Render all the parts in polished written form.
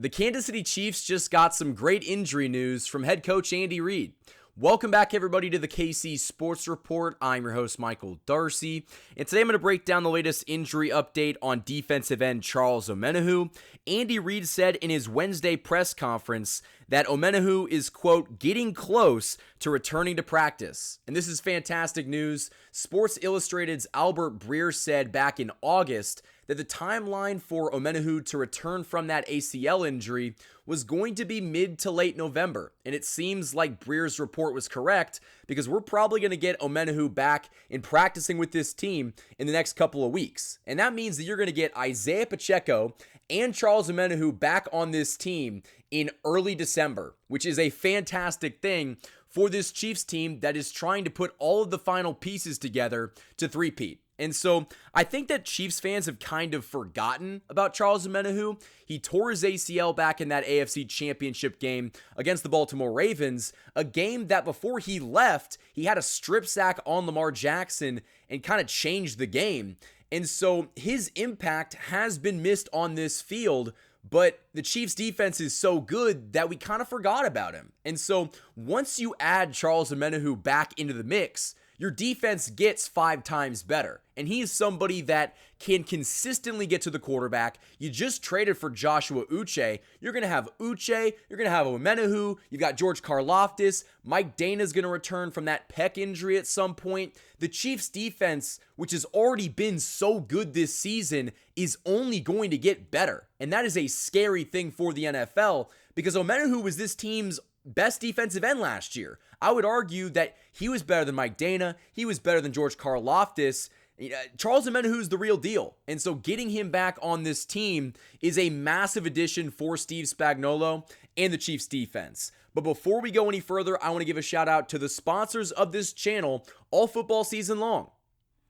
The Kansas City Chiefs just got some great injury news from head coach Andy Reid. Welcome back, everybody, to the KC Sports Report. I'm your host, Michael Darcy, and today I'm going to break down the latest injury update on defensive end Charles Omenihu. Andy Reid said in his Wednesday press conference that Omenihu is, quote, getting close to returning to practice. And this is fantastic news. Sports Illustrated's Albert Breer said back in August that the timeline for Omenihu to return from that ACL injury was going to be mid to late November. And it seems like Breer's report was correct because we're probably going to get Omenihu back in practicing with this team in the next couple of weeks. And that means that you're going to get Isaiah Pacheco and Charles Omenihu back on this team in early December, which is a fantastic thing for this Chiefs team that is trying to put all of the final pieces together to three-peat. And so I think that Chiefs fans have kind of forgotten about Charles Omenihu. He tore his ACL back in that AFC Championship game against the Baltimore Ravens, a game that before he left, he had a strip sack on Lamar Jackson and kind of changed the game. And so his impact has been missed on this field, but the Chiefs defense is so good that we kind of forgot about him. And so once you add Charles Omenihu back into the mix, your defense gets 5 times better. And he is somebody that can consistently get to the quarterback. You just traded for Joshua Uche. You're going to have Uche. You're going to have Omenihu. You've got George Karlaftis. Mike Dana's going to return from that pec injury at some point. The Chiefs defense, which has already been so good this season, is only going to get better. And that is a scary thing for the NFL because Omenihu was this team's best defensive end last year. I would argue that he was better than Mike Dana. He was better than George Karlaftis. Charles Omenihu is the real deal. And so getting him back on this team is a massive addition for Steve Spagnuolo and the Chiefs defense. But before we go any further, I want to give a shout out to the sponsors of this channel all football season long.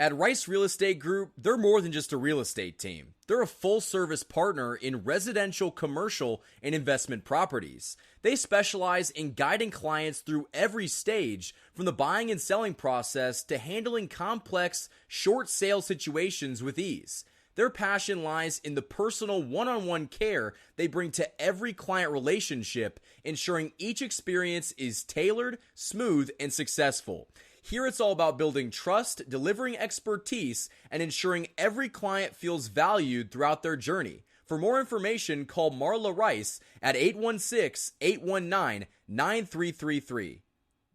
At Rice Real Estate Group, they're more than just a real estate team. They're a full-service partner in residential, commercial, and investment properties. They specialize in guiding clients through every stage, from the buying and selling process to handling complex, short sale situations with ease. Their passion lies in the personal one-on-one care they bring to every client relationship, ensuring each experience is tailored, smooth, and successful. Here it's all about building trust, delivering expertise, and ensuring every client feels valued throughout their journey. For more information, call Marla Rice at 816-819-9333.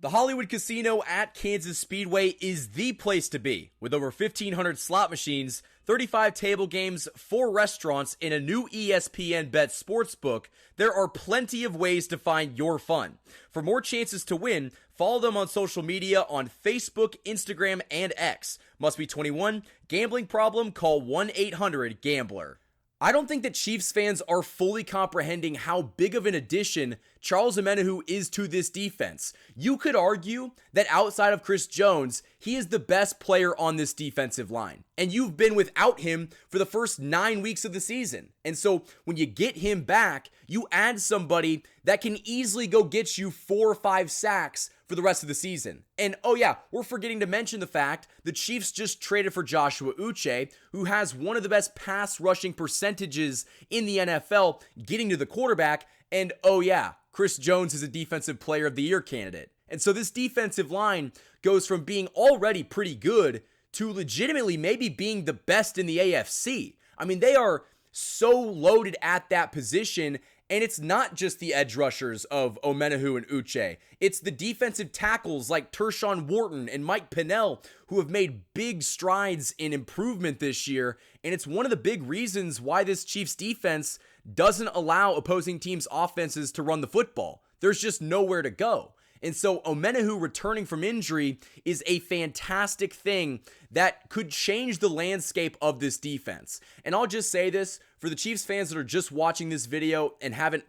The Hollywood Casino at Kansas Speedway is the place to be. With over 1,500 slot machines, 35 table games, 4 restaurants, and a new ESPN Bet sportsbook, there are plenty of ways to find your fun. For more chances to win, follow them on social media on Facebook, Instagram, and X. Must be 21. Gambling problem? Call 1-800-GAMBLER. I don't think that Chiefs fans are fully comprehending how big of an addition Charles Omenihu is to this defense. You could argue that outside of Chris Jones, he is the best player on this defensive line. And you've been without him for the first 9 weeks of the season. And so when you get him back, you add somebody that can easily go get you 4 or 5 sacks for the rest of the season. And oh yeah, we're forgetting to mention the fact the Chiefs just traded for Joshua Uche, who has one of the best pass rushing percentages in the NFL, getting to the quarterback. And oh yeah, Chris Jones is a Defensive Player of the Year candidate. And so this defensive line goes from being already pretty good to legitimately maybe being the best in the AFC. I mean, they are so loaded at that position. And it's not just the edge rushers of Omenihu and Uche. It's the defensive tackles like Tershawn Wharton and Mike Pennell who have made big strides in improvement this year. And it's one of the big reasons why this Chiefs defense doesn't allow opposing teams' offenses to run the football. There's just nowhere to go. And so Omenihu returning from injury is a fantastic thing that could change the landscape of this defense. And I'll just say this, for the Chiefs fans that are just watching this video and haven't,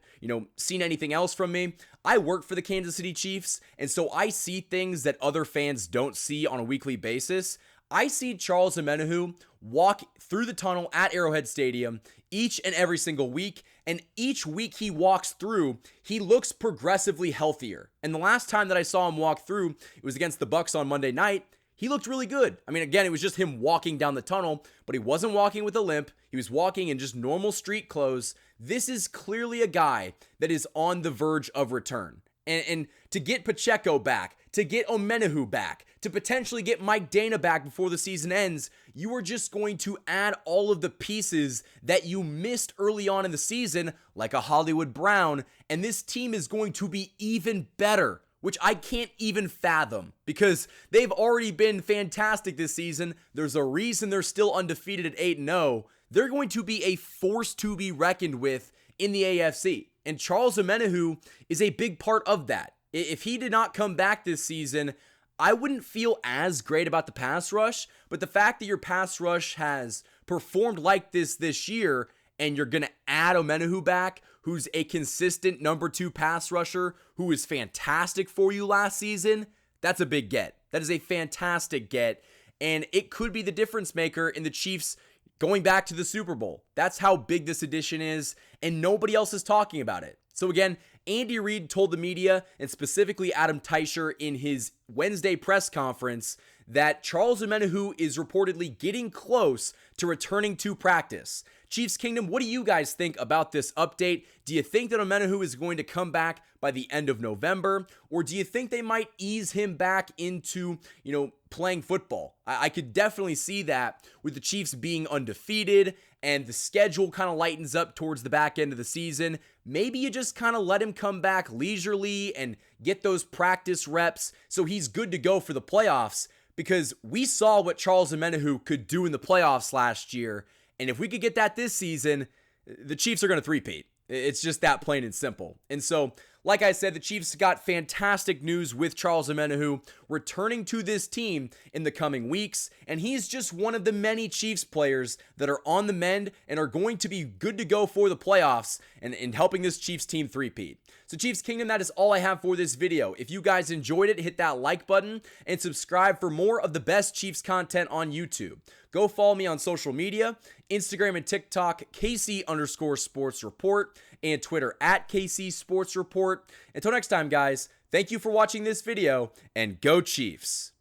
seen anything else from me, I work for the Kansas City Chiefs, and so I see things that other fans don't see on a weekly basis. I see Charles Omenihu walk through the tunnel at Arrowhead Stadium each and every single week, and each week he walks through, he looks progressively healthier. And the last time that I saw him walk through, it was against the Bucs on Monday night. He looked really good. I mean, again, it was just him walking down the tunnel, but he wasn't walking with a limp. He was walking in just normal street clothes. this is clearly a guy that is on the verge of return. And to get Pacheco back, to get Omenihu back, to potentially get Mike Dana back before the season ends, you are just going to add all of the pieces that you missed early on in the season, like a Hollywood Brown, and this team is going to be even better, which I can't even fathom because they've already been fantastic this season. There's a reason they're still undefeated at 8-0. They're going to be a force to be reckoned with in the AFC. And Charles Omenihu is a big part of that. If he did not come back this season, I wouldn't feel as great about the pass rush, but the fact that your pass rush has performed like this year and you're going to add Omenihu back, who's a consistent number 2 pass rusher, who was fantastic for you last season, that's a big get. That is a fantastic get, and it could be the difference maker in the Chiefs going back to the Super Bowl. That's how big this addition is, and nobody else is talking about it. So again, Andy Reid told the media, and specifically Adam Teicher in his Wednesday press conference, that Charles Omenihu is reportedly getting close to returning to practice. Chiefs Kingdom, what do you guys think about this update? Do you think that Omenihu is going to come back by the end of November? Or do you think they might ease him back into, playing football? I could definitely see that with the Chiefs being undefeated and the schedule kind of lightens up towards the back end of the season. Maybe you just kind of let him come back leisurely and get those practice reps so he's good to go for the playoffs, because we saw what Charles Omenihu could do in the playoffs last year. And if we could get that this season, the Chiefs are going to three-peat. It's just that plain and simple. And so, like I said, the Chiefs got fantastic news with Charles Omenihu returning to this team in the coming weeks, and he's just one of the many Chiefs players that are on the mend and are going to be good to go for the playoffs and helping this Chiefs team three-peat. So Chiefs Kingdom, that is all I have for this video. If you guys enjoyed it, hit that like button and subscribe for more of the best Chiefs content on YouTube. Go follow me on social media, Instagram and TikTok, KC_Sports Report, and Twitter at KC Sports Report. Until next time, guys, thank you for watching this video, and go Chiefs!